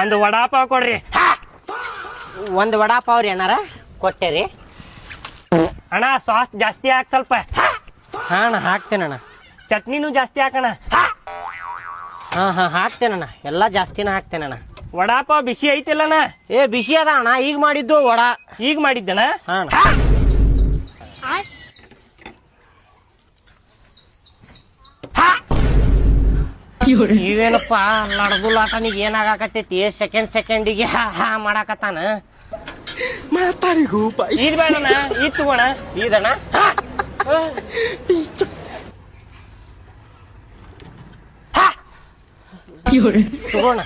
ಒಂದು ವಡಾಪಾವ್ ಕೊಡ್ರಿ. ಒಂದು ವಡಾಪಾವ್ ರೀ ಅಣ್ಣಾರ ಕೊಟ್ಟೆ ರೀ. ಅಣ್ಣ ಸಾಸ್ ಜಾಸ್ತಿ ಹಾಕ್ ಸ್ವಲ್ಪ. ಹಾ ಅಣ್ಣ ಹಾಕ್ತೇನಣ್ಣ. ಚಟ್ನಿನೂ ಜಾಸ್ತಿ ಹಾಕಣ. ಹಾ ಹಾ ಹಾಕ್ತೇನಣ್ಣ, ಎಲ್ಲ ಜಾಸ್ತಿನ ಹಾಕ್ತೇನಣ್ಣ. ವಡಾಪಾವ್ ಬಿಸಿ ಐತಿಲ್ಲಣ್ಣ? ಏ ಬಿಸಿ ಅದ ಅಣ್ಣ, ಈಗ ಮಾಡಿದ್ದು ವಡಾ. ಈಗ ಮಾಡಿದ್ದಣ? ಹಾ ಅಣ್ಣ. ಇವೇನಪ್ಪ ಲಡ್ದು ಲಾಟನಿಗೆ ಏನಾಗಕತ್ತೈತಿ, ಸೆಕೆಂಡಿಗೆ ಹಾ ಮಾಡಾಕತ್ತಾನ. ಇದ್ ಬೇಡಣ್ಣ, ಇದ್ ತಗೋಣ. ಇದಣ್ಣ ತಗೋಣ.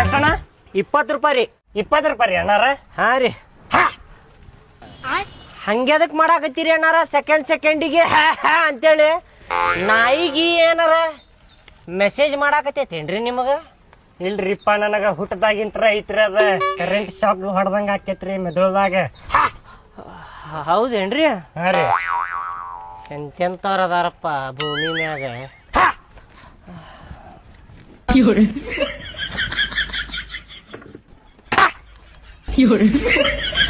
ಎಷ್ಟಣ್ಣ? 20 ರೂಪಾಯಿ ರೀ. 20 ರೂಪಾಯಿ ರೀ ಅಣ್ಣಾರ? ಹಾ ರೀ. ಹಂಗ್ಯಾದಕ್ ಮಾಡಾಕತ್ತೀರಿ ಅಣ್ಣಾರ ಸೆಕೆಂಡಿಗೆ ಅಂತೇಳಿ? ನಾಯಿಗಿ ಏನಾರ ಮೆಸೇಜ್ ಮಾಡಾಕತ್ತೈತೇನ್ರಿ ನಿಮಗ? ಇಲ್ರಿಪ್ಪ, ನನಗ ಹುಟ್ಟದಾಗಿಂತ್ರ ಐತ್ರಿ ಅದ. ಕರೆಂಟ್ ಶಾಕ್ ಹೊಡೆದಂಗ ಆಕೇತ್ರಿ ಮೆದುಳದಾಗ. ಹೌದೇನ್ರಿ? ಹಾ ರೀ. ಎಂತೆಂತವ್ರ ಅದಾರಪ್ಪ ಭೂಮಿ ಮ್ಯಾಗ.有人。